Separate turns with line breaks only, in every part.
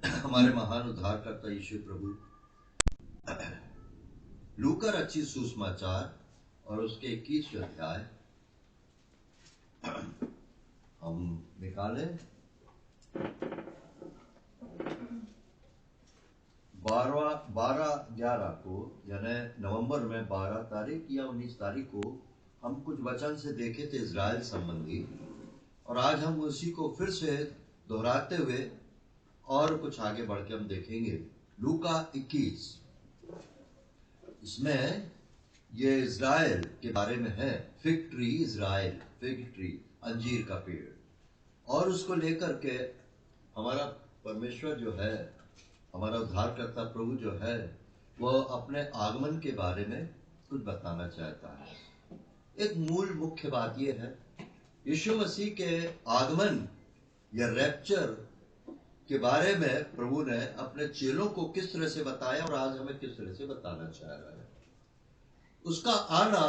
हमारे महान उद्धारकर्ता यीशु प्रभु लूका रचित सुसमाचार और उसके 21वें अध्याय हम निकालें। 12/11 को यानी नवंबर में 12 तारीख या 19 तारीख को हम कुछ वचन से देखे थे इजराइल संबंधी, और आज हम उसी को फिर से दोहराते हुए और कुछ आगे बढ़ के हम देखेंगे। लूका 21, इसमें ये इजराइल के बारे में है। Fig tree, Israel fig tree, अंजीर का पेड़, और उसको लेकर के हमारा परमेश्वर जो है, हमारा उद्धारकर्ता प्रभु जो है, वह अपने आगमन के बारे में कुछ बताना चाहता है। एक मूल मुख्य बात यह है, यीशु मसीह के आगमन या रैप्चर के बारे में प्रभु ने अपने चेलों को किस तरह से बताया और आज हमें किस तरह से बताना चाह रहा है। उसका आना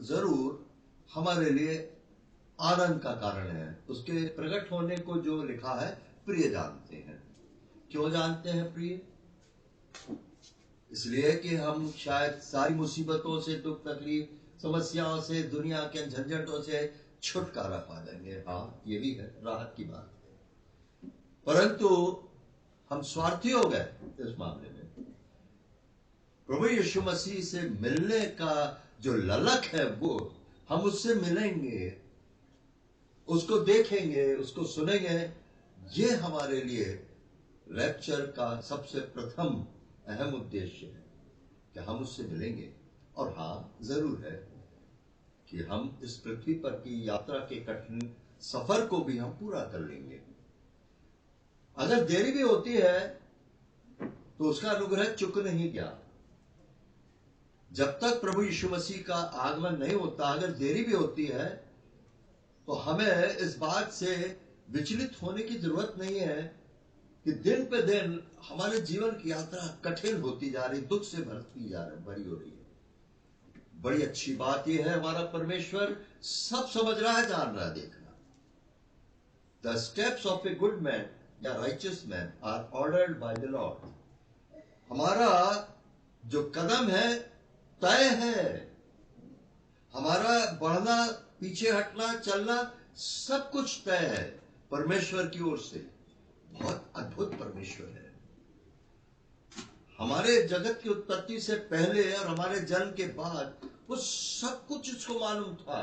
जरूर हमारे लिए आनंद का कारण है। उसके प्रकट होने को जो लिखा है प्रिय जानते हैं। क्यों जानते हैं प्रिय? इसलिए कि हम शायद सारी मुसीबतों से, दुख तकलीफ, समस्याओं से, दुनिया के झंझटों से छुटकारा पा लेंगे। हाँ, ये भी है, राहत की बात है। परंतु हम स्वार्थी हो गए इस मामले में। प्रभु यीशु मसीह से मिलने का जो ललक है, वो हम उससे मिलेंगे, उसको देखेंगे, उसको सुनेंगे। ये हमारे लिए रैप्चर का सबसे प्रथम अहम उद्देश्य है कि हम उससे मिलेंगे। और हाँ, जरूर है कि हम इस पृथ्वी पर की यात्रा के कठिन सफर को भी हम पूरा कर लेंगे। अगर देरी भी होती है तो उसका अनुग्रह चुक नहीं गया। जब तक प्रभु यीशु मसीह का आगमन नहीं होता, अगर देरी भी होती है तो हमें इस बात से विचलित होने की जरूरत नहीं है कि दिन पे दिन हमारे जीवन की यात्रा कठिन होती जा रही, दुख से भरी हो रही है। बड़ी अच्छी बात यह है, हमारा परमेश्वर सब समझ रहा है, जान रहा है, देख रहा। The steps of a good man या righteous man are ordered by the Lord. हमारा जो कदम है तय है, हमारा बढ़ना, पीछे हटना, चलना, सब कुछ तय है परमेश्वर की ओर से। बहुत अद्भुत परमेश्वर है। हमारे जगत की उत्पत्ति से पहले और हमारे जन्म के बाद वो सब कुछ उसको मालूम था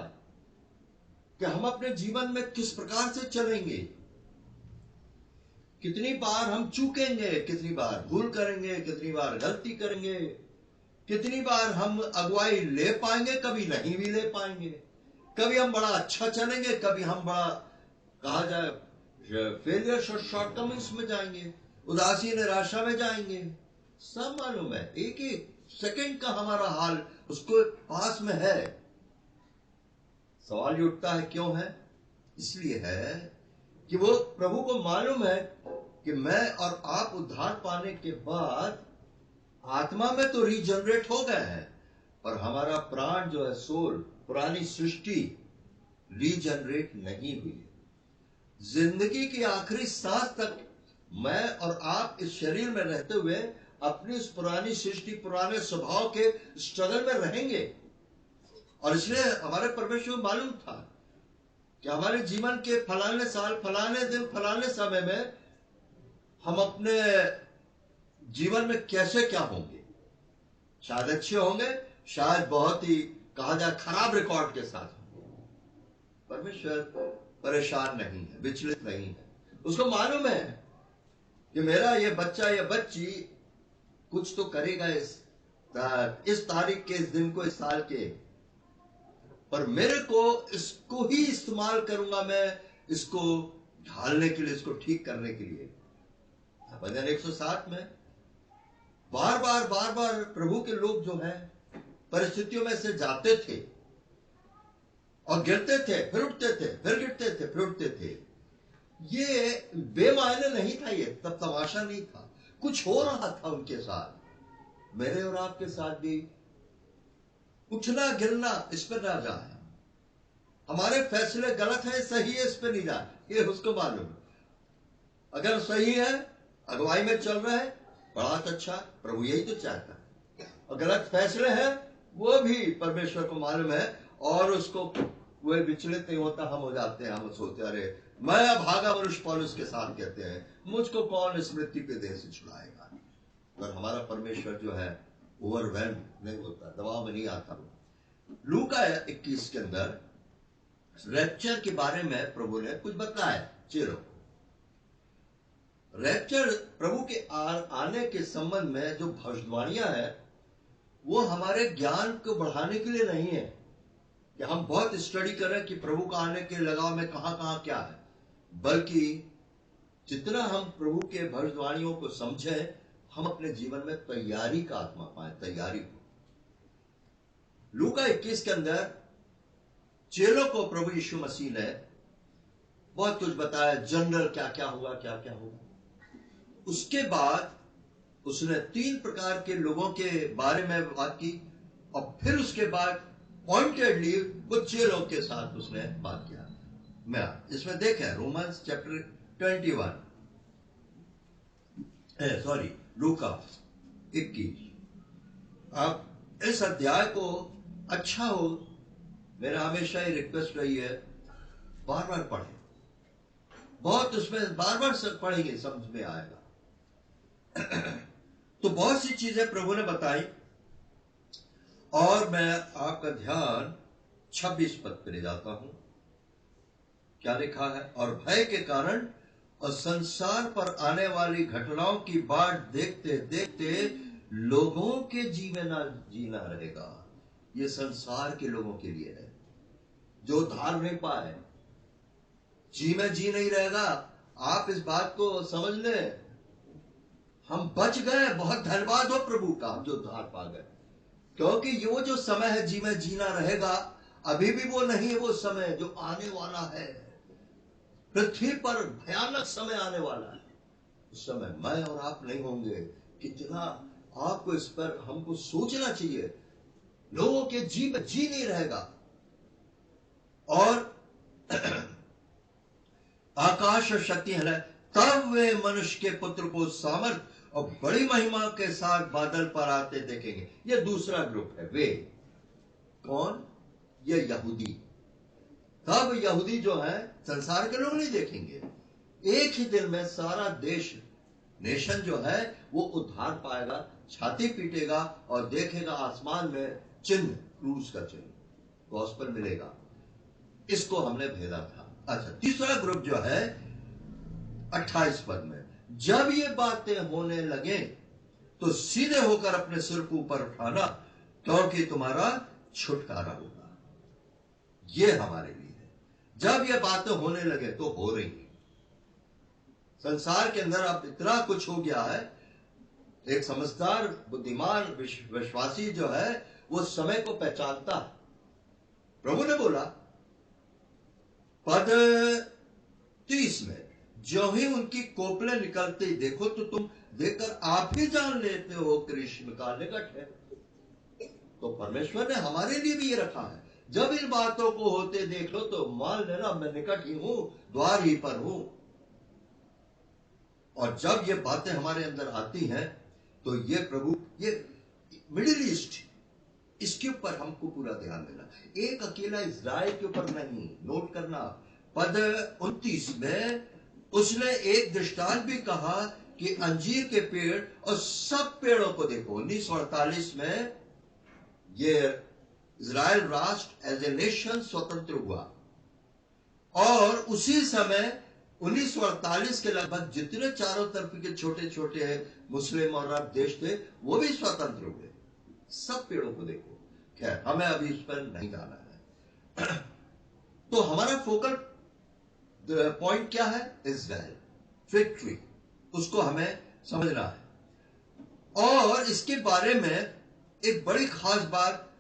कि हम अपने जीवन में किस प्रकार से चलेंगे, कितनी बार हम चूकेंगे, कितनी बार भूल करेंगे, कितनी बार गलती करेंगे, कितनी बार हम अगुवाई ले पाएंगे, कभी नहीं भी ले पाएंगे। कभी हम बड़ा अच्छा चलेंगे, कभी हम बड़ा, कहा जाए, फेलियर्स और शॉर्टकमिंग्स में जाएंगे, उदासी निराशा में जाएंगे। सब मालूम है, एक एक सेकंड का हमारा हाल उसको पास में है। सवाल ये उठता है, क्यों है? इसलिए है कि वो प्रभु को मालूम है कि मैं और आप उद्धार पाने के बाद आत्मा में तो रीजनरेट हो गए हैं, पर हमारा प्राण जो है, सोल, पुरानी सृष्टि रीजनरेट नहीं हुई। जिंदगी की आखिरी सांस तक मैं और आप इस शरीर में रहते हुए अपनी इस पुरानी सृष्टि, पुराने स्वभाव के स्ट्रगल में रहेंगे। और इसलिए हमारे परमेश्वर को मालूम था कि हमारे जीवन के फलाने साल, फलाने दिन, फलाने समय में हम अपने जीवन में कैसे क्या होंगे। शायद अच्छे होंगे, शायद बहुत ही, कहा जाए, खराब रिकॉर्ड के साथ होंगे। परमेश्वर परेशान नहीं है, विचलित नहीं है। उसको मालूम है कि मेरा ये बच्चा या बच्ची कुछ तो करेगा इस तारीख के, इस दिन को, इस साल के, पर मेरे को इसको ही इस्तेमाल करूंगा मैं, इसको ढालने के लिए, इसको ठीक करने के लिए। भजन 107 में बार बार प्रभु के लोग जो हैं परिस्थितियों में से जाते थे और गिरते थे, फिर उठते थे, फिर गिरते थे, फिर उठते थे। ये बेमायने नहीं था, ये तब तमाशा नहीं था, कुछ हो रहा था उनके साथ। मेरे और आपके साथ भी उठना गिरना इस पर ना जाए। हमारे फैसले गलत है, सही है, इस पर नहीं जाए, ये उसको मालूम। अगर सही है अगुवाई में चल रहे हैं, बड़ा अच्छा, प्रभु यही तो चाहता है। और गलत फैसले हैं, वो भी परमेश्वर को मालूम है, और उसको वह विचलित नहीं होता। हम हो जाते हैं, हम सोचते अरे मैं अभागा मनुष्य, पौलुस के साथ कहते हैं, मुझको कौन स्मृति के देह से छुड़ाएगा। और हमारा परमेश्वर जो है ओवरवेल्म नहीं होता, दबाव में नहीं आता। लूका 21 के अंदर रैप्चर के बारे में प्रभु ने कुछ बताया चेलों को। रैप्चर प्रभु के आने के संबंध में जो भविष्यवाणियां है, वो हमारे ज्ञान को बढ़ाने के लिए नहीं है कि हम बहुत स्टडी करें कि प्रभु का आने के लगाव में कहां कहां क्या है, बल्कि जितना हम प्रभु के भविष्यवाणियों को समझें, हम अपने जीवन में तैयारी का आत्मा पाए, तैयारी को। लूका 21 के अंदर चेलों को प्रभु यीशु मसीह ने बहुत कुछ बताया, जनरल क्या क्या हुआ, क्या क्या हुआ। उसके बाद उसने 3 प्रकार के लोगों के बारे में बात की, और फिर उसके बाद पॉइंटेडली कुछ चेलों के साथ उसने बात किया। मैं इसमें देखें रोमन्स चैप्टर 21, सॉरी लूका 21। आप इस अध्याय को अच्छा हो, मेरा हमेशा ही रिक्वेस्ट रही है, बार बार पढ़ें। बहुत उसमें बार बार पढ़ेंगे समझ में आएगा। तो बहुत सी चीजें प्रभु ने बताई, और मैं आपका ध्यान 26 पद पे ले जाता हूं। क्या लिखा है? और भय के कारण और संसार पर आने वाली घटनाओं की बाट देखते देखते लोगों के जीना रहेगा। ये संसार के लोगों के लिए है जो धार नहीं पाए, जी नहीं रहेगा। आप इस बात को समझ लें, हम बच गए, बहुत धन्यवाद हो प्रभु का, हम जो धार पा गए। क्योंकि ये वो जो समय है जी में जीना रहेगा, अभी भी वो नहीं है वो समय जो आने वाला है। पृथ्वी पर भयानक समय आने वाला है। उस समय मैं और आप नहीं होंगे। कितना आपको इस पर हमको सोचना चाहिए। लोगों के जी में जी नहीं रहेगा, और आकाश और शक्ति है, तब वे मनुष्य के पुत्र को सामर्थ और बड़ी महिमा के साथ बादल पर आते देखेंगे। ये दूसरा ग्रुप है। वे कौन? ये यहूदी। तब यहूदी जो है, संसार के लोग नहीं देखेंगे। एक ही दिन में सारा देश, नेशन जो है वो उद्धार पाएगा, छाती पीटेगा और देखेगा आसमान में चिन्ह, क्रूस का चिन्ह, गॉस्पेल मिलेगा। इसको हमने भेजा था। अच्छा, तीसरा ग्रुप जो है 28 पद में, जब ये बातें होने लगे तो सीधे होकर अपने सिर को ऊपर उठाना, क्योंकि तुम्हारा छुटकारा होगा। ये हमारे लिए है। जब ये बातें होने लगे तो हो रही है। संसार के अंदर अब इतना कुछ हो गया है। एक समझदार बुद्धिमान विश्वासी जो है वो समय को पहचानता है। प्रभु ने बोला पद 30 में, जो ही उनकी कोपले निकलते देखो तो तुम देखकर आप ही जान लेते हो कृष्ण का निकट है। तो परमेश्वर ने हमारे लिए भी ये रखा है, जब इन बातों को होते देख लो तो मान लेना मैं निकट ही हूं, द्वार ही पर हूं। और जब ये बातें हमारे अंदर आती हैं तो ये प्रभु, ये मिडिल ईस्ट, इसके ऊपर हमको पूरा ध्यान देना। एक अकेला इजराइल के ऊपर नहीं। नोट करना, पद 29 में उसने एक दृष्टांत भी कहा कि अंजीर के पेड़ और सब पेड़ों को देखो। 1948 में ये इजराइल राष्ट्र एज ए नेशन स्वतंत्र हुआ, और उसी समय 1948 के लगभग जितने चारों तरफ के छोटे छोटे मुस्लिम और अरब देश थे वो भी स्वतंत्र हुए। सब पेड़ों को देखो। खैर, हमें अभी इस पर नहीं जाना है। तो हमारा फोकल पॉइंट क्या है? इजराइल, फिग ट्री, उसको हमें समझना है। और इसके बारे में एक बड़ी खास बात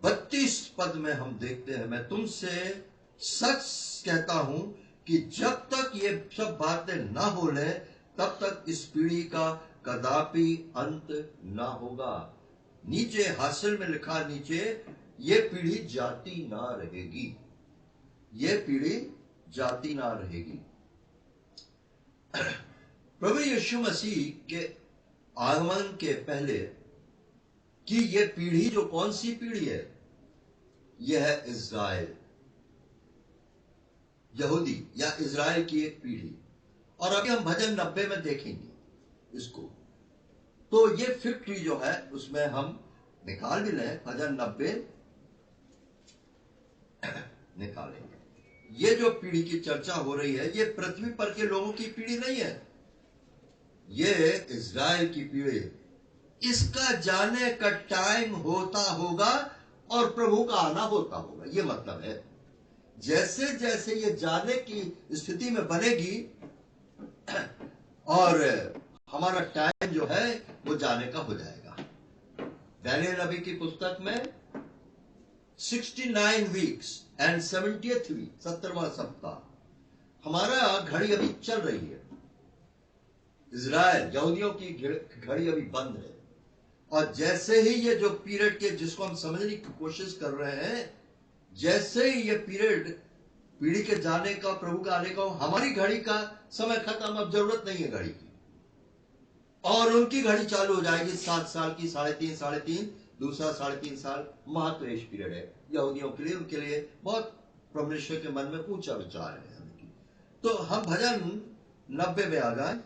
32 पद में हम देखते हैं, मैं तुमसे सच कहता हूं कि जब तक ये सब बातें ना बोले तब तक इस पीढ़ी का कदापि अंत ना होगा। नीचे हासिल में लिखा, नीचे, ये पीढ़ी जाती ना रहेगी। ये पीढ़ी जाती ना रहेगी। प्रभु यीशु मसीह के आगमन के पहले की ये पीढ़ी जो कौन सी पीढ़ी है, यह है इज़राइल, यहूदी या इज़राइल की एक पीढ़ी। और अभी हम भजन 90 में देखेंगे इसको। तो ये फिग ट्री जो है उसमें हम निकाल भी लें, भजन 90 निकालेंगे। ये जो पीढ़ी की चर्चा हो रही है, ये पृथ्वी पर के लोगों की पीढ़ी नहीं है, ये इज़राइल की पीढ़ी। इसका जाने का टाइम होता होगा और प्रभु का आना होता होगा, ये मतलब है। जैसे जैसे ये जाने की स्थिति में बनेगी और हमारा टाइम जो है वो जाने का हो जाएगा। दानियल नबी की पुस्तक में 69 वीक्स एंड 70th वीक, 70वां सप्ताह, हमारा घड़ी अभी चल रही है। इज़राइल यहूदियों की घड़ी अभी बंद है। और जैसे ही ये जो पीरियड के जिसको हम समझने की कोशिश कर रहे हैं, जैसे ही ये पीरियड पीढ़ी के जाने का, प्रभु का आने का, हमारी घड़ी का समय खत्म, अब जरूरत नहीं है घड़ी की। और उनकी घड़ी चालू हो जाएगी 7 साल की, 3.5 दूसरा 3.5 साल महाक्लेश पीरियड है यहूदियों के लिए। उनके लिए बहुत परमेश्वर के मन में ऊंचा विचार है। तो हम भजन 90 में आ गए,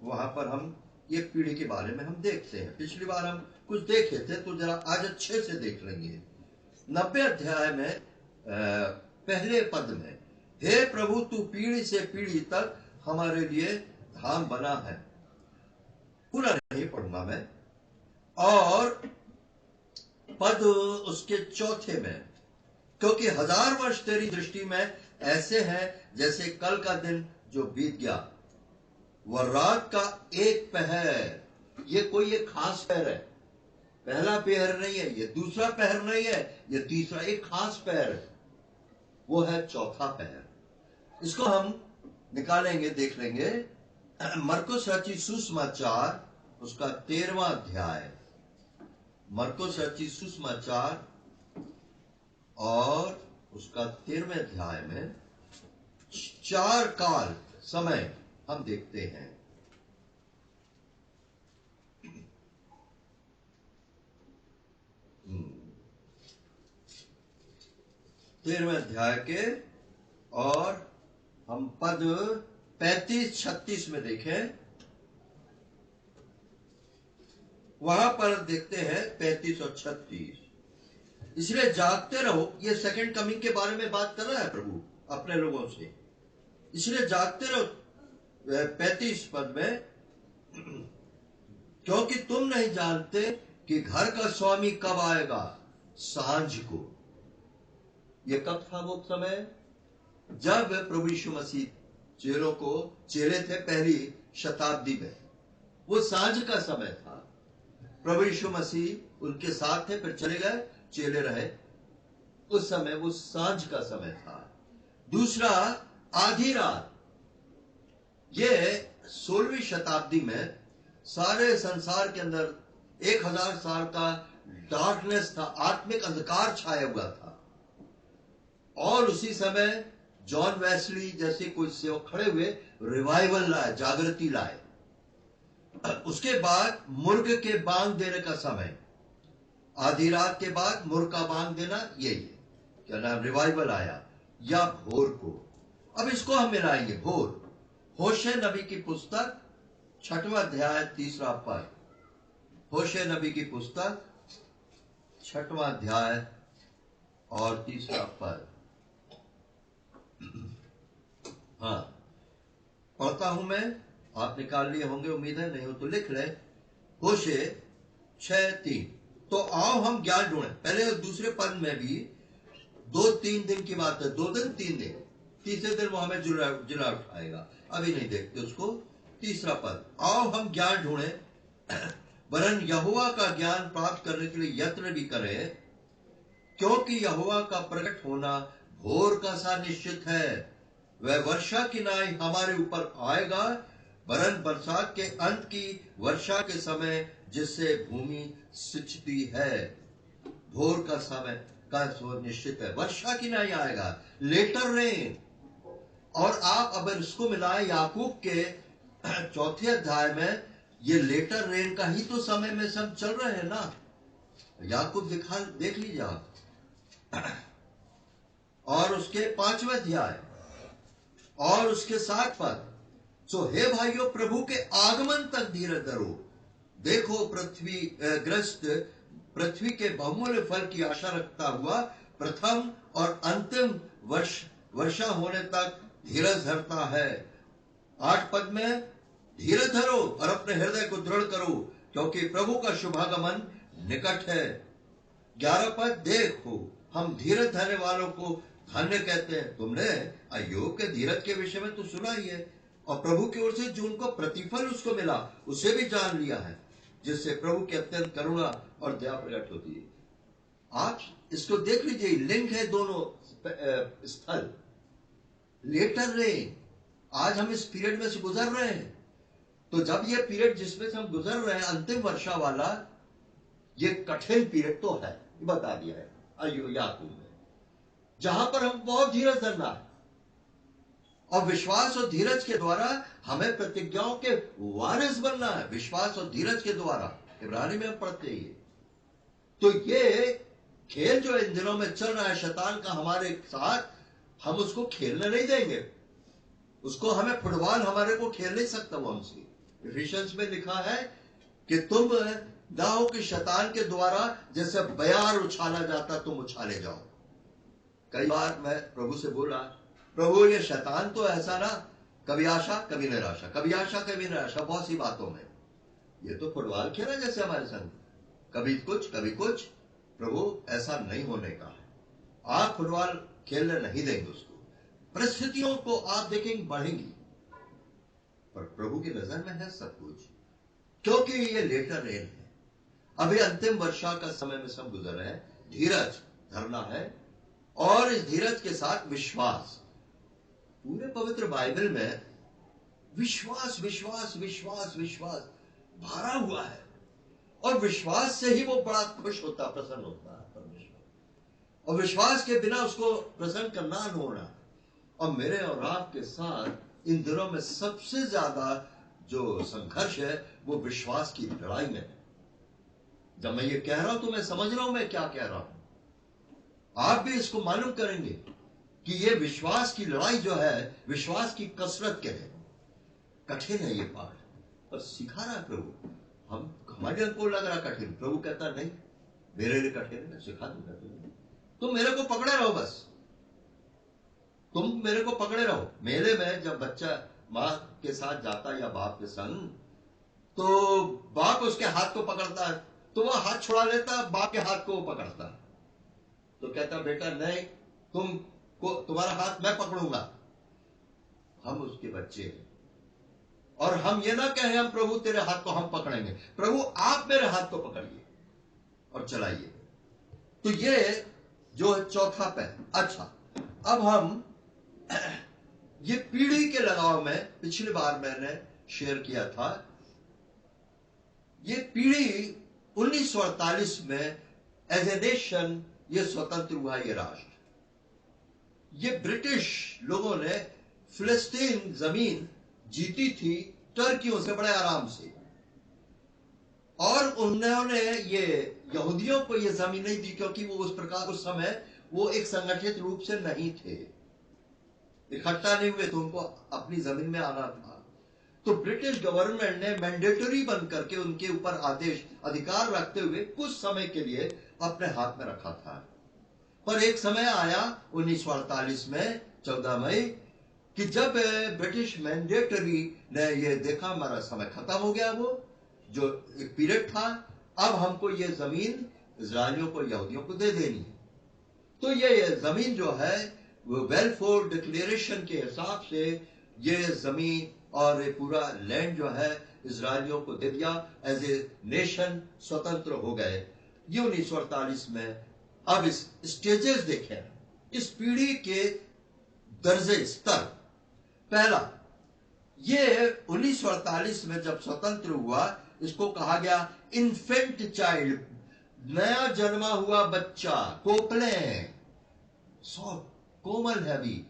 वहां पर हम ये पीढ़ी के बारे में हम देखते हैं। पिछली बार हम कुछ देखे थे, तो जरा आज अच्छे से देख लेंगे। 90 अध्याय में पहले पद में, हे प्रभु तू पीढ़ी से पीढ़ी तक हमारे लिए धाम बना है। पूरा नहीं पढ़ूंगा मैं। और पद उसके चौथे में, क्योंकि 1000 वर्ष तेरी दृष्टि में ऐसे हैं जैसे कल का दिन जो बीत गया, वह रात का एक पहर। ये कोई एक खास पहर है, पहला पहर नहीं है, ये दूसरा पहर नहीं है, ये तीसरा, एक खास पहर है, वो है चौथा पहर। इसको हम निकालेंगे, देख लेंगे। मरकुस रचित सुसमाचार उसका 13वां अध्याय, मरकुस रचित सुसमाचार और उसका 13वें अध्याय में 4 काल समय हम देखते हैं। तेरहवें अध्याय के, और हम पद 35-36 में देखें। वहां पर देखते हैं 35 और 36। इसलिए जागते रहो, ये सेकंड कमिंग के बारे में बात कर रहा है प्रभु अपने लोगों से। इसलिए जागते रहो 35 पद में, क्योंकि तुम नहीं जानते कि घर का स्वामी कब आएगा, सांझ को। ये कब था वो समय जब प्रभु यीशु मसीह चेले थे पहली शताब्दी में, वो सांझ का समय था। प्रभु यीशु मसीह उनके साथ थे, फिर चले गए, चेले रहे, उस समय वो सांझ का समय था। दूसरा आधी रात, ये 16वीं शताब्दी में सारे संसार के अंदर 1000 साल का डार्कनेस था, आत्मिक अंधकार छाया हुआ था। और उसी समय जॉन वेस्ली जैसे कोई सेवक खड़े हुए, रिवाइवल लाए, जागृति लाए। उसके बाद मुर्ग के बांग देने का समय, आधी रात के बाद मुर्ग का बांग देना, यही है क्या नाम, रिवाइवल आया, या भोर को। अब इसको हम मिलाएंगे, भोर। होशे नबी की पुस्तक 6वां अध्याय 3रा पद, होशे नबी की पुस्तक 6वां अध्याय और 3रा पद। हाँ, पढ़ता हूं मैं, आप निकाल लिए होंगे उम्मीद है, नहीं हो तो लिख ले। होशे 6:3, तो आओ हम ज्ञान ढूंढे। पहले दूसरे पद में भी 2-3 दिन की बात है, 2 दिन 3 दिन, तीसरे दिन वो हमें जुला उठाएगा, अभी नहीं देखते उसको। 3रा पद, आओ हम ज्ञान ढूंढे, वरन यहोवा का ज्ञान प्राप्त करने के लिए यत्न भी करें, क्योंकि यहोवा का प्रकट होना भोर का सा निश्चित है। वह वर्षा की नाई हमारे ऊपर आएगा, वरन बरसात के अंत की वर्षा के समय जिससे भूमि सिंचती है। भोर का समय का सो निश्चित है, वर्षा की नाई आएगा, लेटर रेन। और आप अगर इसको मिलाएं याकूब के चौथे अध्याय में ये लेटर रेन का ही तो समय में सब चल रहे हैं ना। याकूब देख लीजिए आप। और उसके 5वें अध्याय और उसके 7 पद। सो हे भाइयों, प्रभु के आगमन तक धीरज धरो। देखो पृथ्वी के बहुमूल्य फल की आशा रखता हुआ प्रथम और अंतिम वर्षा होने तक धीरज धरता है। 8 पद में, धीरज धरो और अपने हृदय को दृढ़ करो, क्योंकि प्रभु का शुभागमन निकट है। 11 पद, देखो हम धीरज धरने वालों को धन्य कहते हैं। तुमने अय्यूब के धीरज के विषय में तो सुना ही है, और प्रभु की ओर से जो उनको प्रतिफल उसको मिला उसे भी जान लिया है, जिससे प्रभु की अत्यंत करुणा और दया प्रकट होती है। आप इसको देख लीजिए, लिंक है दोनों स्थल। लेटर रेन, आज हम इस पीरियड में से गुजर रहे हैं। तो जब ये पीरियड जिसमें से हम गुजर रहे हैं, अंतिम वर्षा वाला, ये कठिन पीरियड तो है, बता दिया है याकूब में, जहां पर हम बहुत धीरज धरना है और विश्वास और धीरज के द्वारा हमें प्रतिज्ञाओं के वारिस बनना है। विश्वास और धीरज के द्वारा इब्रानी में हम पढ़ते ही। तो ये खेल जो इन दिनों में चल रहा है शैतान का हमारे साथ, हम उसको खेलने नहीं देंगे। उसको हमें फुटबॉल हमारे को खेल नहीं सकता वो हमसे। इफिशियंस में लिखा है कि तुम ना हो कि शैतान के द्वारा जैसे बयार उछाला जाता तुम उछाले जाओ। कई बार मैं प्रभु से बोला, प्रभु ये शैतान तो ऐसा ना, कभी आशा कभी निराशा, कभी आशा कभी निराशा, बहुत सी बातों में। ये तो फुटबॉल खेला जैसे हमारे संग, कभी कुछ कभी कुछ। प्रभु ऐसा नहीं होने का है। आप फुटबॉल खेलने नहीं देंगे उसको। परिस्थितियों को आप देखेंगे बढ़ेंगी, पर प्रभु की नजर में है सब कुछ, क्योंकि ये लेटर रेन है। अभी अंतिम वर्षा का समय में सब गुजर रहे हैं। धीरज धरना है, और इस धीरज के साथ विश्वास। पूरे पवित्र बाइबल में विश्वास विश्वास विश्वास विश्वास भरा हुआ है, और विश्वास से ही वो बड़ा खुश होता, प्रसन्न होता है परमेश्वर। और विश्वास के बिना उसको प्रसन्न करना न होना। और मेरे और आपके साथ इन दिनों में सबसे ज्यादा जो संघर्ष है वो विश्वास की लड़ाई में है। जब मैं ये कह रहा हूं तो मैं समझ रहा हूं मैं क्या कह रहा हूं। आप भी इसको मालूम करेंगे कि ये विश्वास की लड़ाई जो है, विश्वास की कसरत के है। कठिन है ये पाठ, पर सिखा रहा है प्रभु। हमारे को लग रहा कठिन, प्रभु कहता नहीं, मेरे लिए कठिन है, सिखा दूंगा तुम्हें। तुम मेरे को पकड़े रहो, बस तुम मेरे को पकड़े रहो। मेले में जब बच्चा माँ के साथ जाता या बाप के संग, तो बाप उसके हाथ को पकड़ता है, तो वह हाथ छुड़ा लेता, बाप के हाथ को वो पकड़ता है। तो कहता बेटा नहीं, तुम्हारा हाथ मैं पकड़ूंगा। हम उसके बच्चे हैं, और हम ये ना कहें हम प्रभु तेरे हाथ को हम पकड़ेंगे। प्रभु आप मेरे हाथ को पकड़िए और चलाइए। तो ये जो है चौथा पैर। अच्छा, अब हम ये पीढ़ी के लगाव में पिछली बार मैंने शेयर किया था। ये पीढ़ी 1948 में एज ए नेशन ये स्वतंत्र हुआ, ये राष्ट्र। ये ब्रिटिश लोगों ने फिलिस्तीन जमीन जीती थी टर्कियों से बड़े आराम से, और उन्होंने ये यहूदियों को ये जमीन नहीं दी, क्योंकि वो उस प्रकार उस समय वो एक संगठित रूप से नहीं थे, इकट्ठा नहीं हुए, तो उनको अपनी जमीन में आना था। तो ब्रिटिश गवर्नमेंट ने मैंडेटरी बन करके उनके ऊपर आदेश अधिकार रखते हुए कुछ समय के लिए अपने हाथ में रखा था। पर एक समय आया 1948 में 14 मई कि जब ब्रिटिश मैंडेटरी ने ये देखा हमारा समय खत्म हो गया, वो जो एक पीरियड था, अब हमको ये जमीन इजराइलियों को, यहूदियों को दे देनी है। तो ये जमीन जो है वो वेलफोर्ड डिक्लेरेशन के हिसाब से ये जमीन और ये पूरा लैंड जो है इजराइलियों को दे दिया। एज ए नेशन स्वतंत्र हो गए ये 1948 में। अब इस स्टेजेस देखें, इस पीढ़ी के दर्जे स्तर। पहला, ये 1948 में जब स्वतंत्र हुआ, इसको कहा गया इन्फेंट चाइल्ड, नया जन्मा हुआ बच्चा, कोपले, सॉफ्ट कोमल है अभी,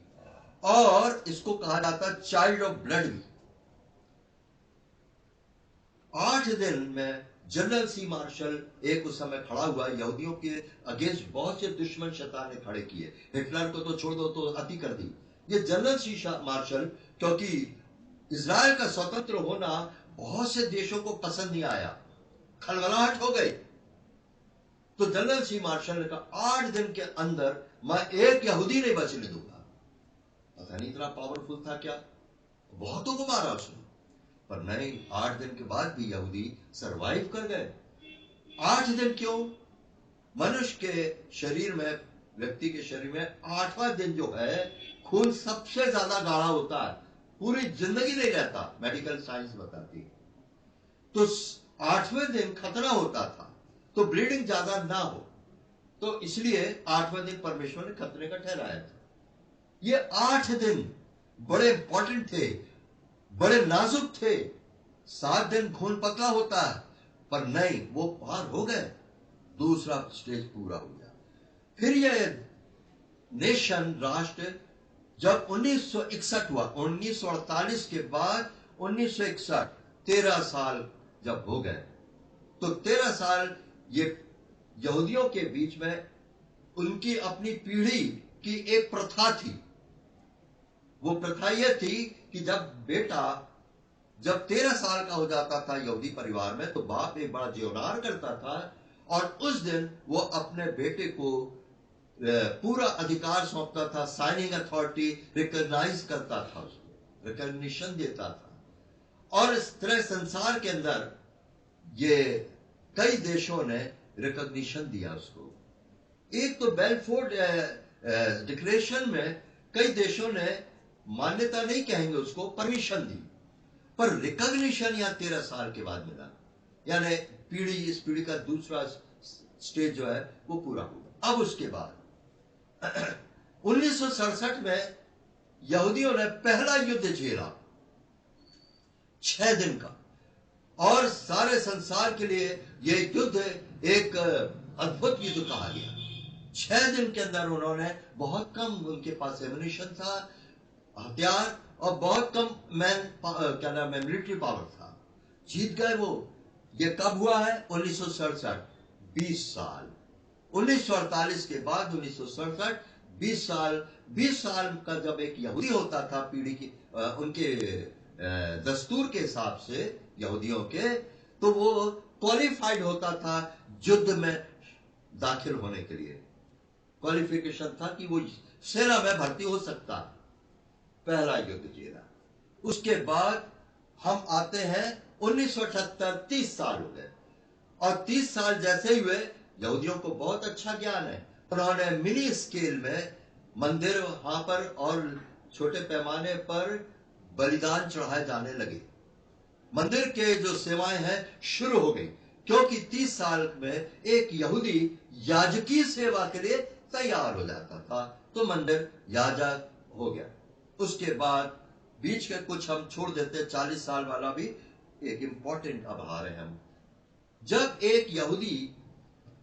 और इसको कहा जाता चाइल्ड ऑफ ब्लड भी। 8 दिन में जनरल सी मार्शल एक उस समय खड़ा हुआ, यहूदियों के अगेंस्ट बहुत से दुश्मन शैतान ने खड़े किए, हिटलर को तो छोड़ दो, तो अति कर दी। ये जनरल सी मार्शल, क्योंकि इजराइल का स्वतंत्र होना बहुत से देशों को पसंद नहीं आया, खलबलाहट हो गई, तो जनरल सी मार्शल ने कहा 8 दिन के अंदर मैं एक यहूदी नहीं बचने दूंगा। पता नहीं इतना पावरफुल था क्या, बहुतों को मारा उसने, पर नहीं, 8 दिन के बाद भी यहूदी सरवाइव कर गए। 8 दिन क्यों? मनुष्य के शरीर में, व्यक्ति के शरीर में 8वां दिन जो है, खून सबसे ज्यादा गाढ़ा होता है, पूरी जिंदगी नहीं रहता, मेडिकल साइंस बताती है। तो 8वें दिन खतरा होता था, तो ब्लीडिंग ज्यादा ना हो, तो इसलिए 8वां दिन परमेश्वर ने खतरे का ठहराया था। ये 8 दिन बड़े इंपॉर्टेंट थे, बड़े नाजुक थे। 7 दिन खून पतला होता है, पर नहीं, वो पार हो गए, दूसरा स्टेज पूरा हो गया। फिर ये नेशन, राष्ट्र, जब 1961 हुआ, 1948 के बाद 1961, 13 साल जब हो गए, तो 13 साल ये यहूदियों के बीच में उनकी अपनी पीढ़ी की एक प्रथा थी। वो प्रथा यह थी कि जब बेटा जब 13 साल का हो जाता था यहूदी परिवार में, तो बाप एक बड़ा ज्योनार करता था, और उस दिन वो अपने बेटे को पूरा अधिकार सौंपता था, साइनिंग अथॉरिटी, रिकॉग्नाइज करता था, उसको रिकॉग्निशन देता था। और इस तरह संसार के अंदर ये कई देशों ने रिकॉग्निशन दिया उसको। एक तो बेलफोर्ड डिक्लेरेशन में कई देशों ने मान्यता नहीं कहेंगे उसको, परमिशन दी, पर रिकॉग्निशन या 13 साल के बाद मिला, यानी पीढ़ी, इस पीढ़ी का दूसरा स्टेज जो है वो पूरा हुआ। अब उसके बाद 1967 में यहूदियों ने पहला युद्ध झेला, 6 दिन का, और सारे संसार के लिए यह युद्ध एक अद्भुत युद्ध कहा गया। 6 दिन के अंदर उन्होंने, बहुत कम उनके पास एम्युनिशन था, हथियार, और बहुत कम मिलिट्री पावर था, जीत गए वो। ये कब हुआ है? 1967, 20 साल। 1948 के बाद 1967, 20 साल। 20 साल का जब एक यहूदी होता था पीढ़ी की, उनके दस्तूर के हिसाब से यहूदियों के, तो वो क्वालिफाइड होता था युद्ध में दाखिल होने के लिए। क्वालिफिकेशन था कि वो सेना में भर्ती हो सकता है। पहला युद्ध झेला। उसके बाद हम आते हैं 1978, 30 साल हो गए, और 30 साल जैसे ही हुए, यहूदियों को बहुत अच्छा ज्ञान है, उन्होंने मिनी स्केल में मंदिर वहां पर और छोटे पैमाने पर बलिदान चढ़ाए जाने लगे। मंदिर के जो सेवाएं हैं शुरू हो गई, क्योंकि 30 साल में एक यहूदी याजकी सेवा के लिए तैयार हो जाता था, तो मंदिर याजक हो गया। उसके बाद बीच के कुछ हम छोड़ देते, 40 साल वाला भी एक इंपॉर्टेंट अब आ रहे हैं हम। जब एक यहूदी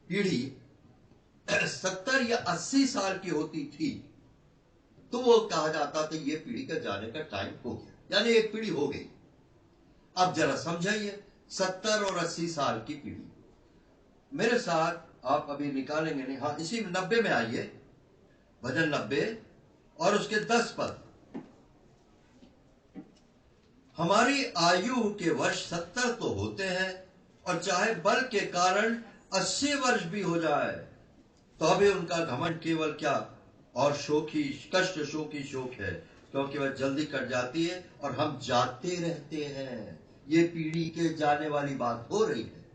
पीढ़ी 70 या 80 साल की होती थी, तो वो कहा जाता था ये पीढ़ी का जाने का टाइम हो गया, यानी एक पीढ़ी हो गई। अब जरा समझाइए, 70 और 80 साल की पीढ़ी। मेरे साथ आप अभी निकालेंगे नहीं, हाँ, इसी 90 में आइए, भजन 90 और उसके 10 पद। हमारी आयु के वर्ष 70 तो होते हैं, और चाहे बल के कारण 80 वर्ष भी हो जाए, तो भी उनका घमंड केवल क्या और शोक ही शोक है, क्योंकि वह जल्दी कट जाती है और हम जाते रहते हैं। ये पीढ़ी के जाने वाली बात हो रही है।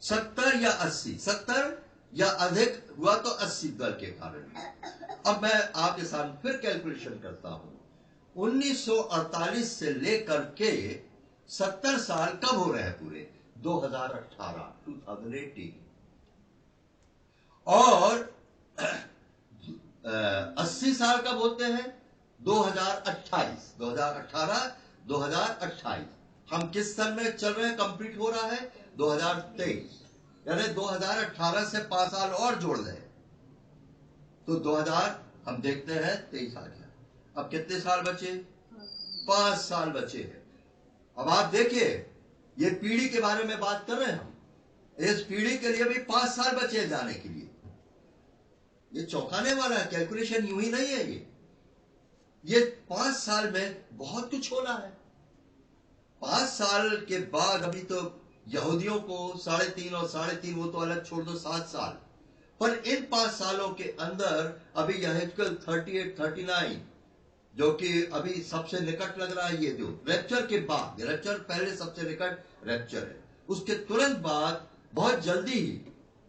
70 या 80, 70 या अधिक हुआ तो 80 दल के कारण। अब मैं आपके साथ फिर कैलकुलेशन करता हूं। 1948 से लेकर के 70 साल कब हो रहे हैं पूरे? 2018, 2018। और 80 साल कब होते हैं? 2028, 2018, 2028। हम किस सन में चल रहे हैं? कंप्लीट हो रहा है 2023, यानी 2018 से 5 साल और जोड़ दें तो 2000, हम देखते हैं 23 आ गया। अब कितने साल बचे? 5 साल बचे हैं। अब आप देखिए, ये पीढ़ी के बारे में बात कर रहे हैं हम। इस पीढ़ी के लिए भी 5 साल बचे जाने के लिए। ये चौंकाने वाला है, कैलकुलेशन यूं ही नहीं है। ये 5 साल में बहुत कुछ होना है। 5 साल के बाद अभी तो यहूदियों को 3.5 और 3.5 वो तो अलग छोड़ दो, 7 साल। पर इन 5 सालों के अंदर अभी यहेजकेल 38, 39 जो कि अभी सबसे निकट लग रहा है, ये जो रैप्चर के बाद, रैप्चर पहले सबसे निकट रैप्चर है, उसके तुरंत बाद बहुत जल्दी ही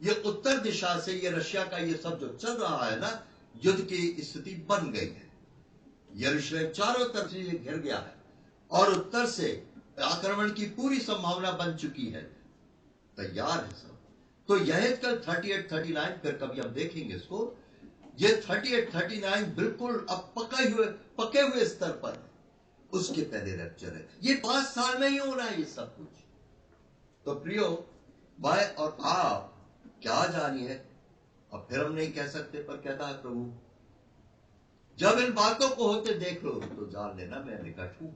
ये उत्तर दिशा से ये रशिया का ये सब जो चल रहा है ना, युद्ध की स्थिति बन गई है। यरूशलेम चारों तरफ से घिर गया है और उत्तर से आक्रमण की पूरी संभावना बन चुकी है, तैयार है सब। तो यहेजकेल 38, 39 फिर कभी हम देखेंगे इसको। ये 38, 39 बिल्कुल अब पके हुए स्तर पर है। उसके पहले रैप्चर है। ये 5 साल में ही हो रहा है ये सब कुछ। तो प्रियो, मैं और आप क्या जानिए, अब फिर हम नहीं कह सकते, पर कहता है प्रभु जब इन बातों को होते देख लो तो जान लेना मैं निकट हूं।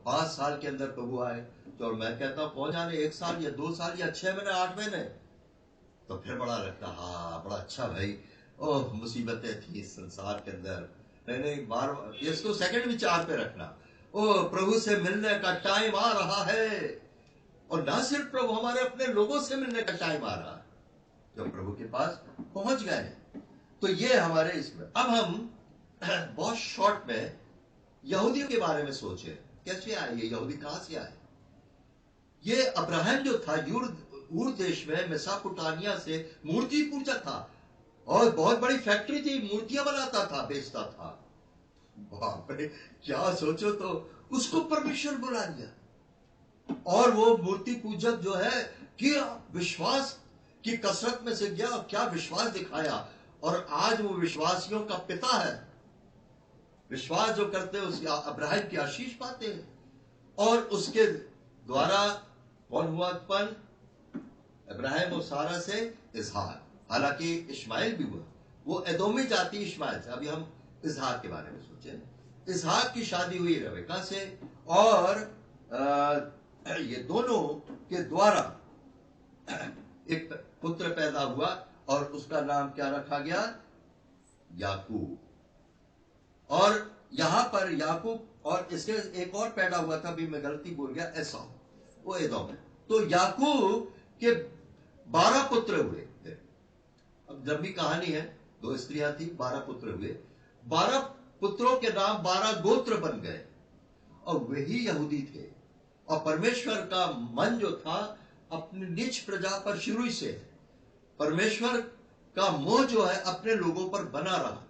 5 साल के अंदर प्रभु आए तो मैं कहता हूं कौन जाने 1 साल या 2 साल या 6 महीने 8 महीने, तो फिर बड़ा लगता, हाँ बड़ा अच्छा भाई, ओह मुसीबतें थी इस संसार के अंदर, नहीं बार इसको सेकंड विचार पे रखना, ओह प्रभु से मिलने का टाइम आ रहा है। और ना सिर्फ प्रभु, हमारे अपने लोगों से मिलने का टाइम आ रहा है जो प्रभु के पास पहुंच गए हैं। तो ये हमारे इसमें अब हम बहुत शॉर्ट में यहूदियों के बारे में सोचे, कैसे आए ये यहूदी, कहां से आए। ये अब्राहम जो था ऊर देश में मेसोपोटामिया से मूर्ति पूजा था और बहुत बड़ी फैक्ट्री थी, मूर्तियां बनाता था, बेचता था। बाप रे, क्या सोचो, तो उसको परमेश्वर बुला लिया और वो मूर्ति पूजक जो है कि विश्वास की कसरत में से गया, क्या विश्वास दिखाया और आज वो विश्वासियों का पिता है। विश्वास जो करते हैं उसकी अब्राहम की आशीष पाते हैं। और उसके द्वारा कौन हुआ उत्पन्न? अब्राहम और सारा से इसहाक, हालांकि इश्माइल भी हुआ, वो एदोमी जाति इश्माइल से। अभी हम इसहाक के बारे में सोचें। इसहाक की शादी हुई रबेका से और ये दोनों के द्वारा एक पुत्र पैदा हुआ और उसका नाम क्या रखा गया? याकूब। और यहां पर याकूब और इसके एक और पैदा हुआ था, भी मैं गलती बोल गया, एसाव, वो एदोम है। तो याकूब के 12 पुत्र हुए। अब लंबी कहानी है, 2 स्त्रियां थी, 12 पुत्र हुए। 12 पुत्रों के नाम 12 गोत्र बन गए और वही यहूदी थे। और परमेश्वर का मन जो था अपनी निज प्रजा पर शुरू से, परमेश्वर का मोह जो है अपने लोगों पर बना रहा।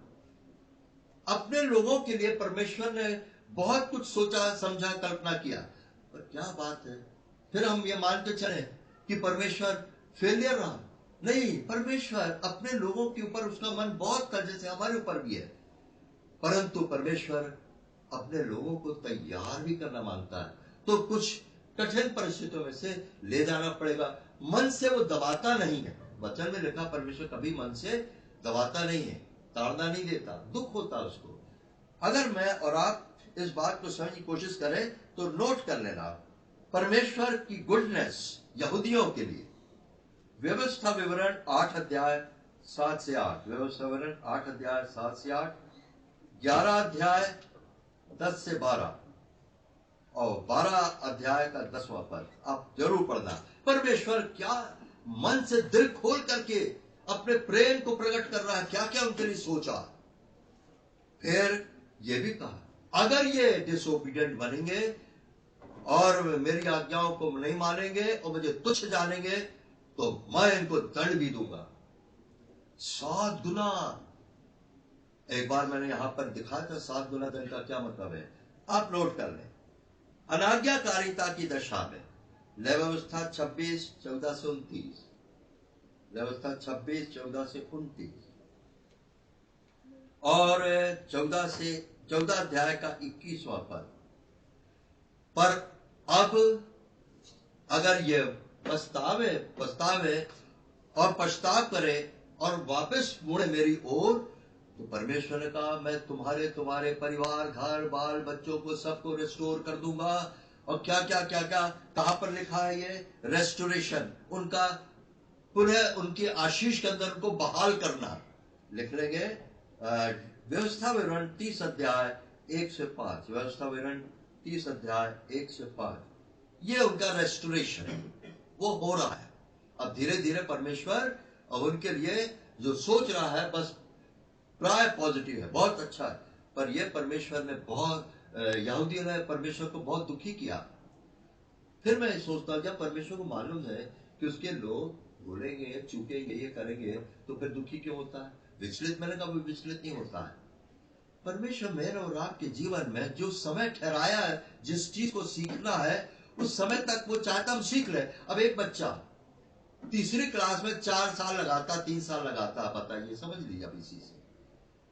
अपने लोगों के लिए परमेश्वर ने बहुत कुछ सोचा, समझा, कल्पना किया। पर क्या बात है, फिर हम ये मान के चले कि परमेश्वर फेलियर रहा? नहीं, परमेश्वर अपने लोगों के ऊपर उसका मन बहुत था, जैसे हमारे ऊपर भी है। परंतु परमेश्वर अपने लोगों को तैयार भी करना मांगता है, तो कुछ कठिन परिस्थितियों में से ले जाना पड़ेगा। मन से वो दबाता नहीं है। वचन में लिखा परमेश्वर कभी मन से दबाता नहीं है, ताड़ना नहीं देता, दुख होता उसको। अगर मैं और आप इस बात को समझने की कोशिश करें तो नोट कर लेना, परमेश्वर की गुडनेस यहूदियों के लिए। व्यवस्था विवरण 8 अध्याय 7 से 8, व्यवस्था विवरण 8 अध्याय 7 से 8, 11 अध्याय 10 से 12 और 12 अध्याय का 10वां पद आप जरूर पढ़ना। परमेश्वर क्या मन से दिल खोल करके अपने प्रेम को प्रकट कर रहा है, क्या क्या उनके लिए सोचा। फिर यह भी कहा अगर ये डिसोबीडियंट बनेंगे और मेरी आज्ञाओं को नहीं मानेंगे और मुझे तुच्छ जानेंगे तो मैं इनको दंड भी दूंगा 7 गुना। एक बार मैंने यहां पर दिखाया था 7 गुना दंड का क्या मतलब है, आप नोट कर लें। अनाज्ञाकारिता की दशा में व्यवस्था 26, 14 से 29, व्यवस्था 26, 14 से 29 और 14 अध्याय का 21वां पद। पर अब अगर ये पछतावे और पछताव करे और वापस मुड़े मेरी ओर, तो परमेश्वर ने कहा मैं तुम्हारे परिवार, घर, बाल बच्चों को सबको रिस्टोर कर दूंगा और क्या क्या क्या क्या कहां पर लिखा है, ये रेस्टोरेशन, उनका पुनः उनकी आशीष के अंदर उनको बहाल करना। लिख लेंगे व्यवस्था विवरण 30 अध्याय 1 से 5, व्यवस्था विवरण 30 अध्याय 1 से 5, ये उनका रेस्टोरेशन वो हो रहा है। अब धीरे धीरे परमेश्वर अब उनके लिए जो सोच रहा है बस प्राय पॉजिटिव है, बहुत अच्छा है, पर यह परमेश्वर ने बहुत यहूदियों ने परमेश्वर को बहुत दुखी किया। फिर मैं सोचता हूं जब परमेश्वर को मालूम है कि उसके लोग बोलेंगे, चूकेंगे, ये करेंगे, तो फिर दुखी क्यों होता है? विचलित, मैंने कहा विचलित नहीं होता है। परमेश्वर मेरे और आपके जीवन में जो समय ठहराया है, जिस चीज को सीखना है, उस समय तक वो चाहता हम सीख ले। अब एक बच्चा तीसरी क्लास में 4 साल लगाता, 3 साल लगाता, बताइए, समझ लीजिए आप इसी से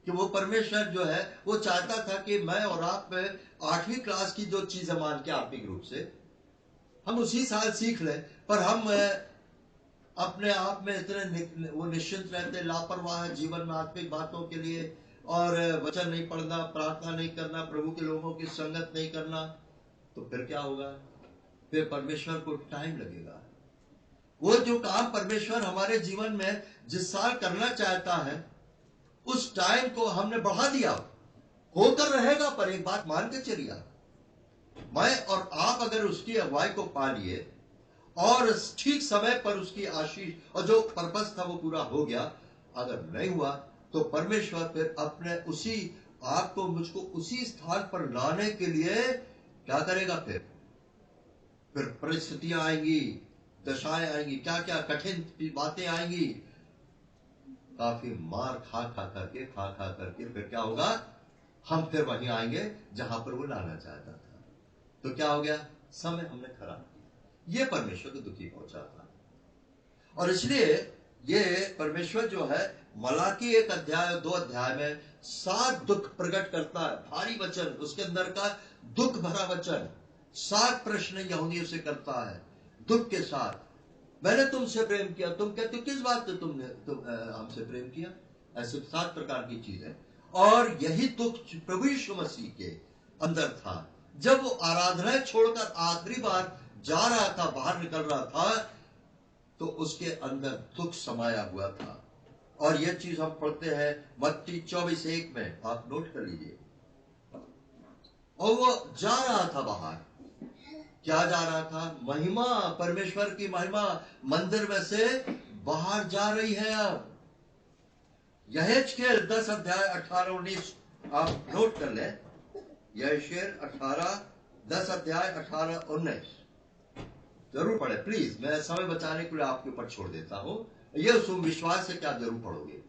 कि वो परमेश्वर जो है वो चाहता था कि मैं और आप 8वीं क्लास की जो चीजें मान के आत्मिक रूप से हम उसी साल सीख लें, पर हम अपने आप में इतने वो निश्चिंत रहते, लापरवाह जीवन में आत्मिक बातों के लिए, और वचन नहीं पढ़ना, प्रार्थना नहीं करना, प्रभु के लोगों की संगत नहीं करना, तो फिर क्या होगा? फिर परमेश्वर को टाइम लगेगा। वो जो काम परमेश्वर हमारे जीवन में जिस साल करना चाहता है उस टाइम को हमने बढ़ा दिया, होकर रहेगा, पर एक बात मान के चलिए, मैं और आप अगर उसकी अगुवाई को पा लिए और ठीक समय पर उसकी आशीष और जो पर्पस था वो पूरा हो गया, अगर नहीं हुआ तो परमेश्वर फिर अपने उसी आपको मुझको उसी स्थान पर लाने के लिए क्या करेगा? फिर परिस्थितियां आएंगी, दशाएं आएंगी, क्या क्या कठिन बातें आएंगी, काफी मार खा करके फिर क्या होगा? हम फिर वहीं आएंगे जहां पर वो लाना चाहता था। तो क्या हो गया? समय हमने खराब किया, ये परमेश्वर को दुखी पहुंचा था। और इसलिए ये परमेश्वर जो है मलाकी 1 अध्याय और 2 अध्याय में 7 दुख प्रकट करता है, भारी वचन, उसके अंदर का दुख भरा वचन, 7 प्रश्न यहूदियों से करता है दुख के साथ। मैंने तुमसे प्रेम किया, तुम कहते हो किस बात से तुमने हमसे प्रेम किया? ऐसे 7 प्रकार की चीजें। और यही दुख प्रभु यीशु मसीह के अंदर था जब वो आराधना छोड़कर आखिरी बार जा रहा था, बाहर निकल रहा था, तो उसके अंदर दुख समाया हुआ था। और यह चीज हम पढ़ते हैं मत्ती 24:1 में, आप नोट कर लीजिए। और वो जा रहा था बाहर, क्या जा रहा था? महिमा, परमेश्वर की महिमा मंदिर में से बाहर जा रही है। अब यहेजकेल 10 अध्याय 18-19 आप नोट कर लें। यहेजकेल 10 अध्याय 18-19 जरूर पढ़े प्लीज, मैं समय बचाने के लिए आपके ऊपर छोड़ देता हूं। यह विश्वास है कि आप जरूर पढ़ोगे।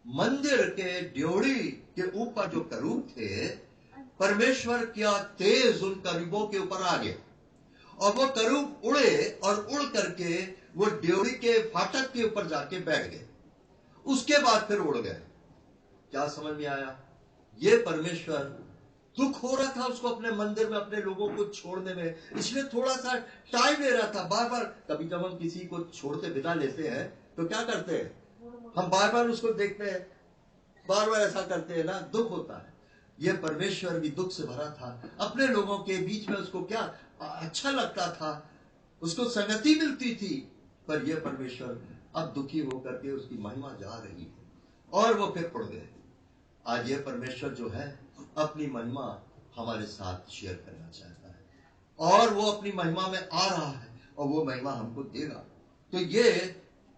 मंदिर के ड्योढ़ी के ऊपर जो करूब थे, परमेश्वर क्या तेज उन करूबों के ऊपर आ गए, और वो करूब उड़े और उड़ करके वो ड्योढ़ी के फाटक के ऊपर जाके बैठ गए। उसके बाद फिर उड़ गए। क्या समझ में आया? ये परमेश्वर दुख हो रहा था उसको अपने मंदिर में अपने लोगों को छोड़ने में, इसलिए थोड़ा सा टाइम ले रहा था। बार बार कभी जब हम किसी को छोड़ते विदा लेते हैं तो क्या करते हैं? हम बार बार उसको देखते हैं, बार बार ऐसा करते हैं ना, दुख होता है। यह परमेश्वर भी दुख से भरा था अपने लोगों के बीच में। उसको क्या अच्छा लगता था, उसको संगति मिलती थी, पर यह परमेश्वर अब दुखी होकर के उसकी महिमा जा रही है और वो फिर उड़ गए। आज यह परमेश्वर जो है अपनी महिमा हमारे साथ शेयर करना चाहता है, और वो अपनी महिमा में आ रहा है और वो महिमा हमको देगा। तो ये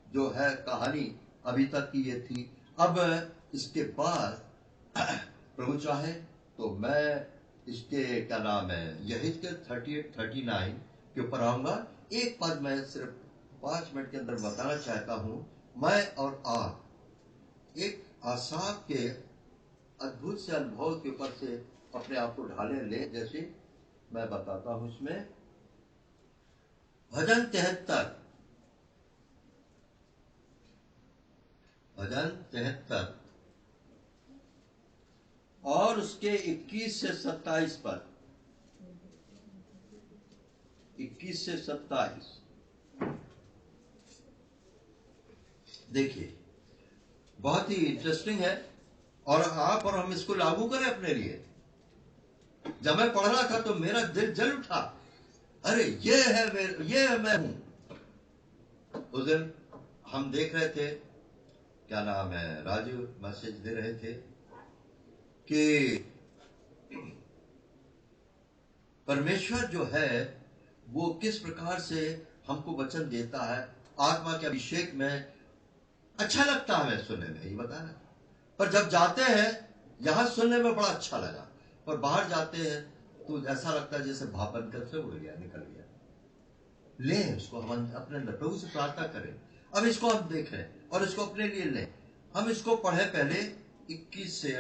जो है कहानी अभी तक की ये थी। अब इसके बाद प्रभु चाहे तो मैं इसके क्या नाम है यहेजकेल 38-39 के ऊपर आऊंगा। एक पद मैं सिर्फ 5 मिनट के अंदर बताना चाहता हूं। मैं और आप एक आसाफ के अद्भुत से अनुभव के ऊपर से अपने आप को ढाले ले, जैसे मैं बताता हूं इसमें भजन 73 और उसके 21 से 27 पर, 21 से 27 देखिए, बहुत ही इंटरेस्टिंग है, और आप और हम इसको लागू करें अपने लिए। जब मैं पढ़ रहा था तो मेरा दिल जल उठा, अरे ये है मैं हूं। उस दिन हम देख रहे थे, क्या नाम है, राजू मैसेज दे रहे थे कि परमेश्वर जो है वो किस प्रकार से हमको वचन देता है आत्मा के अभिषेक में। अच्छा लगता है मैं सुनने में, ये बता रहा, पर जब जाते हैं यहां सुनने में बड़ा अच्छा लगा, पर बाहर जाते हैं तो ऐसा लगता है जैसे भाप बनकर से उड़ गया, निकल गया। ले उसको हम अपने अंदर प्रभु से प्रार्थना करें। अब इसको हम देखें और इसको अपने लिए लें। हम इसको पढ़े पहले 21 से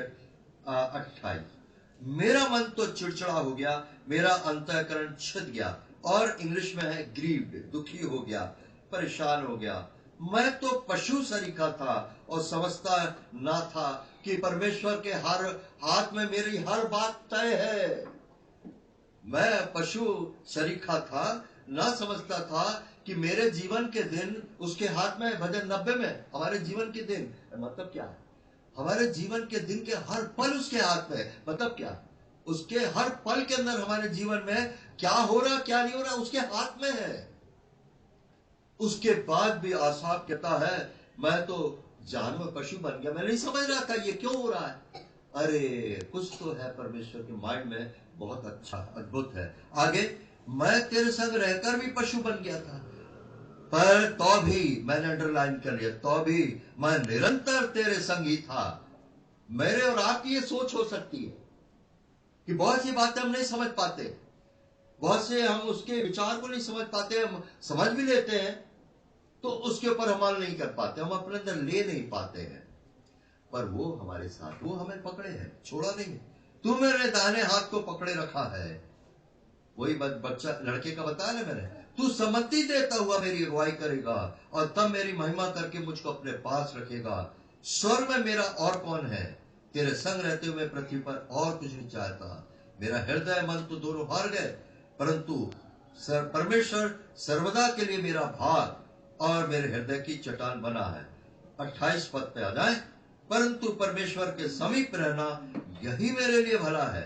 28। मेरा मन तो चिड़चिड़ा हो गया, मेरा अंतःकरण छिद गया, और इंग्लिश में है ग्रीव्ड, दुखी हो गया, परेशान हो गया। मैं तो पशु सरीखा था और समझता ना था कि परमेश्वर के हर हाथ में मेरी हर बात तय है। मैं पशु सरीखा था, ना समझता था कि मेरे जीवन के दिन उसके हाथ में। भजन 90 में हमारे जीवन के दिन मतलब क्या है? हमारे जीवन के दिन के हर पल उसके हाथ में है। मतलब क्या? उसके हर पल के अंदर हमारे जीवन में क्या हो रहा क्या नहीं हो रहा उसके हाथ में है। उसके बाद भी आसाफ कहता है मैं तो जानवर पशु बन गया, मैं नहीं समझ रहा था ये क्यों हो रहा है। अरे कुछ तो है परमेश्वर के माइंड में, बहुत अच्छा अद्भुत है। आगे, मैं तेरे संग रहकर भी पशु बन गया था, पर तो भी, मैंने अंडरलाइन कर लिया, तो भी मैं निरंतर तेरे संग ही था। मेरे और आपकी ये सोच हो सकती है कि बहुत सी बातें हम नहीं समझ पाते, बहुत से हम उसके विचार को नहीं समझ पाते, हम समझ भी लेते हैं तो उसके ऊपर अमल नहीं कर पाते, हम अपने अंदर ले नहीं पाते हैं। पर वो हमारे साथ, वो हमें पकड़े है, छोड़ा नहीं है। तू मेरे दाहिने हाथ को पकड़े रखा है। वही बच्चा लड़के का बताया ना मैंने, तू सम्मति देता हुआ मेरी अगुवाई करेगा और तब मेरी महिमा करके मुझको अपने पास रखेगा। स्वर्ग में मेरा और कौन है? तेरे संग रहते हुए पृथ्वी पर और कुछ नहीं चाहता। मेरा हृदय मन तो दोनों हार गए, परंतु परमेश्वर सर्वदा के लिए मेरा भाग और मेरे हृदय की चट्टान बना है। 28 पद पे आ जाए, परंतु परमेश्वर के समीप रहना यही मेरे लिए भला है।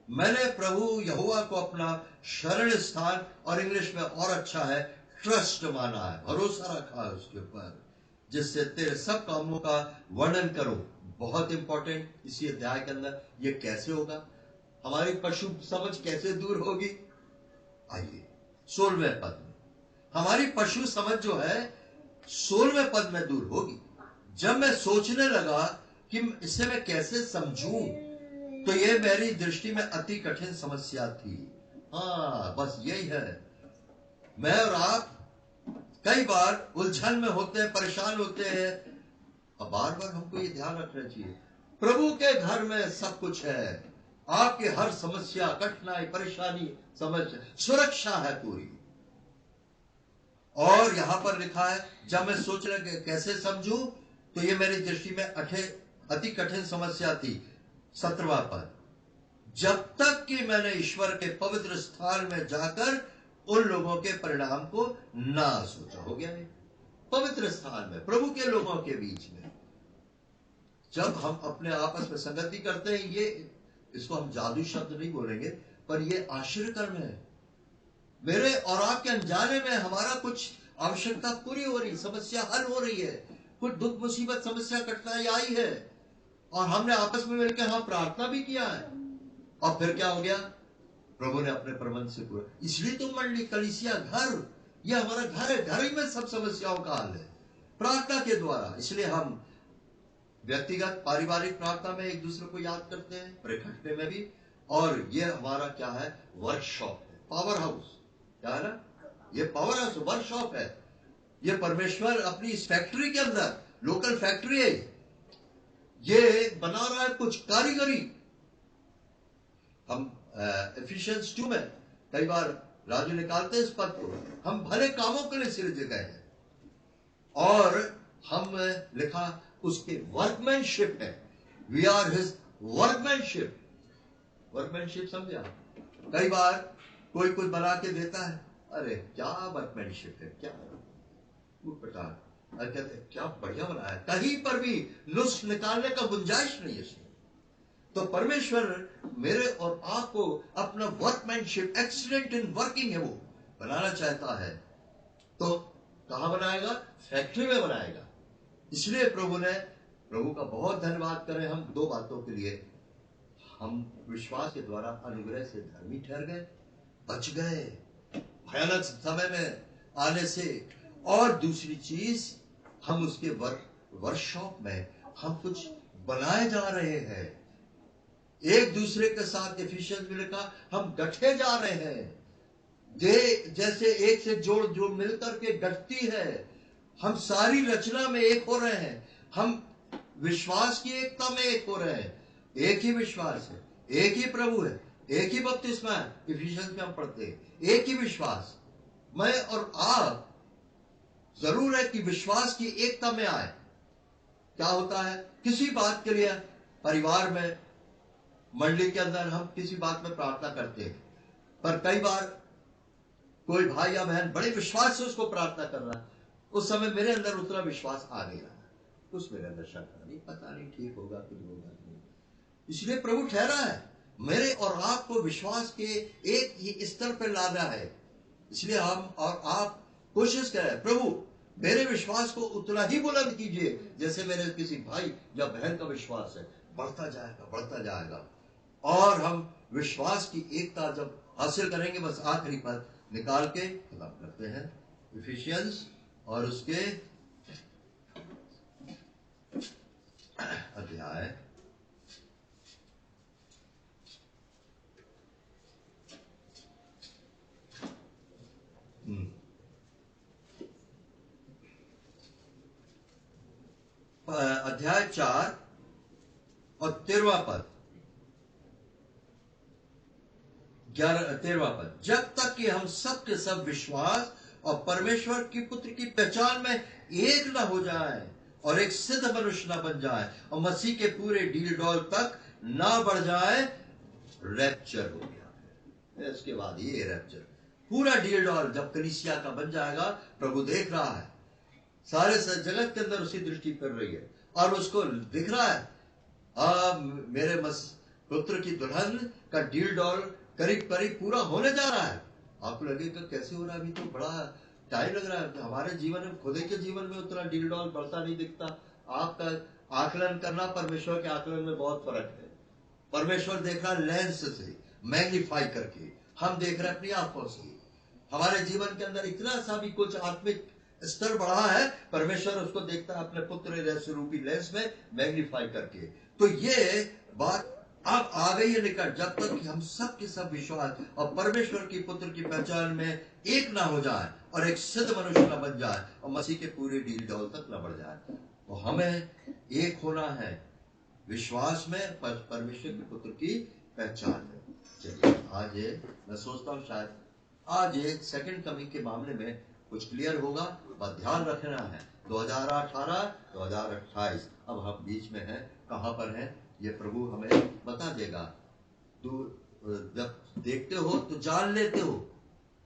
मैंने प्रभु यहोवा को अपना शरण स्थान, और इंग्लिश में और अच्छा है ट्रस्ट माना है, भरोसा रखा है उसके ऊपर, जिससे तेरे सब कामों का वर्णन करो। बहुत इंपॉर्टेंट इसी अध्याय के अंदर। ये कैसे होगा? हमारी पशु समझ कैसे दूर होगी? आइए 16वें पद में, हमारी पशु समझ जो है 16वें पद में दूर होगी। जब मैं सोचने लगा कि इसे मैं कैसे समझूं, तो यह मेरी दृष्टि में अति कठिन समस्या थी। हाँ, बस यही है। मैं और आप कई बार उलझन में होते हैं, परेशान होते हैं, और बार बार हमको ये ध्यान रखना चाहिए, प्रभु के घर में सब कुछ है। आपकी हर समस्या, कठिनाई, परेशानी, समस्या, सुरक्षा है पूरी। और यहां पर लिखा है, जब मैं सोच रहा कैसे समझूं, तो ये मेरी दृष्टि में अति कठिन समस्या थी। 17वां पद, जब तक कि मैंने ईश्वर के पवित्र स्थान में जाकर उन लोगों के परिणाम को ना सोचा। हो गया है पवित्र स्थान में, प्रभु के लोगों के बीच में जब हम अपने आपस में संगति करते हैं, ये इसको हम जादू शब्द नहीं बोलेंगे, पर ये आश्चर्यकर्म है। मेरे और आपके अनजाने में हमारा कुछ आवश्यकता पूरी हो रही, समस्या हल हो रही है, कुछ दुख मुसीबत समस्या कठिनाई आई है, और हमने आपस में मिलकर हाँ प्रार्थना भी किया है, और फिर क्या हो गया? प्रभु ने अपने प्रबंध से पूरा। इसलिए तो मंडली, कलीसिया, घर, ये हमारा घर है, घर ही में सब समस्याओं का हल है प्रार्थना के द्वारा। इसलिए हम व्यक्तिगत पारिवारिक प्रार्थना में एक दूसरे को याद करते हैं, परिखटने में भी, और ये हमारा क्या है? वर्कशॉप है, पावर हाउस। क्या है ना? ये पावर हाउस वर्कशॉप है। ये परमेश्वर अपनी इस फैक्ट्री के अंदर, लोकल फैक्ट्री है, ये बना रहा है कुछ कारीगरी। हम एफिशिएंस 2 में कई बार राजू निकालते हैं इस पद को, हम भले कामों के लिए सृजे गए हैं, और हम लिखा उसके वर्कमैनशिप है। We are his workmanship. Workmanship समझा? कई बार कोई कुछ बना के देता है, अरे क्या वर्कमैनशिप है, क्या कहते क्या बढ़िया बनाया, कहीं पर भी नुस्ख निकालने का गुंजाइश नहीं है इसमें। तो परमेश्वर मेरे और आपको अपना वर्कमैनशिप, एक्सीलेंट इन वर्किंग है, वो बनाना चाहता है। तो कहां बनाएगा? फैक्ट्री में बनाएगा। इसलिए प्रभु का बहुत धन्यवाद करें हम दो बातों के लिए। हम विश्वास के द्वारा अनुग्रह से धर्मी ठहर गए, बच गए भयानक समय में आने से। और दूसरी चीज, हम उसके वर्कशॉप में हम कुछ बनाए जा रहे हैं, एक दूसरे के साथ। एफिशिएंस में लिखा, हम गठे जा रहे हैं। जैसे एक से जोड़ जो मिलकर के गठती है, हम सारी रचना में एक हो रहे हैं। हम विश्वास की एकता में एक हो रहे हैं। एक ही विश्वास है, एक ही प्रभु है, एक ही बपतिस्मा है। एफिशिएंस में हम पढ़ते हैं एक ही विश्वास। मैं और आप जरूर है कि विश्वास की एकता में आए। क्या होता है, किसी बात के लिए परिवार में, मंडली के अंदर हम किसी बात में प्रार्थना करते हैं, पर कई बार कोई भाई या बहन बड़े विश्वास से उसको प्रार्थना कर रहा है, उस समय मेरे अंदर उतना विश्वास आ नहीं रहा, कुछ मेरे अंदर शक नहीं, पता नहीं ठीक होगा कुछ होगा नहीं। इसलिए प्रभु ठहरा है मेरे और आपको विश्वास के एक ही स्तर पर लाना है। इसलिए हम और आप कोशिश करें, प्रभु मेरे विश्वास को उतना ही बुलंद कीजिए जैसे मेरे किसी भाई या बहन का विश्वास है। बढ़ता जाएगा, बढ़ता जाएगा। और हम विश्वास की एकता जब हासिल करेंगे, बस आखिरी पद निकाल के खत्म करते हैं, इफिशियंस और उसके अध्याय 4 और 13वां पद, 13वां पद। जब तक कि हम सब के सब विश्वास और परमेश्वर की पुत्र की पहचान में एक न हो जाए और एक सिद्ध मनुष्य न बन जाए और मसीह के पूरे डील डॉल तक ना बढ़ जाए। रैप्चर हो गया, इसके बाद ये रैप्चर, पूरा डील डॉल जब कलीसिया का बन जाएगा, प्रभु देख रहा है, सारे जगत के अंदर उसकी दृष्टि कर रही है और उसको दिख रहा है मेरे पुत्र की दुल्हन का डील डॉल करीब करीब पूरा होने जा रहा है। आपको लगेगा कैसे हो रहा है, अभी तो बड़ा टाइम लग रहा है। हमारे जीवन में, खुद के जीवन में उतना डील डॉल बढ़ता नहीं दिखता। आपका आकलन करना, परमेश्वर के आकलन में बहुत फर्क है। परमेश्वर देख रहा है लेंस से, मैग्नीफाई करके, हम देख रहे हैं अपनी आंखों से। हमारे जीवन के अंदर इतना सा भी कुछ आत्मिक स्तर बढ़ा है, परमेश्वर उसको देखता है अपने पुत्र रहस्य रूपी लेंस में मैग्नीफाई करके। तो ये बात अब आ गई है निकट, जब तक कि हम सब के सब विश्वास और परमेश्वर की पुत्र की पहचान में एक ना हो जाए और एक सिद्ध मनुष्य न बन जाए और मसीह के पूरे डील डॉल तक न बढ़ जाए। तो हमें एक होना है विश्वास में, परमेश्वर के पुत्र की पहचान में। चलिए आज ये मैं सोचता हूँ शायद आज ये सेकंड कमिंग के मामले में कुछ क्लियर होगा। बस ध्यान रखना है 2018 2028 अब हम बीच में हैं, कहां पर हैं ये प्रभु हमें बता देगा। तो जब देखते हो तो जान लेते हो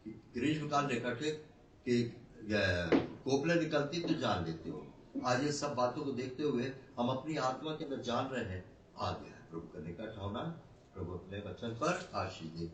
कि ग्रीष्मकाल निकट है कि कोपले निकलती तो जान लेते हो। आज ये सब बातों को देखते हुए हम अपनी आत्मा के अंदर जान रहे हैं आ गया प्रभु का निकट होना। प्रभु अपने वचन पर आशीष दे।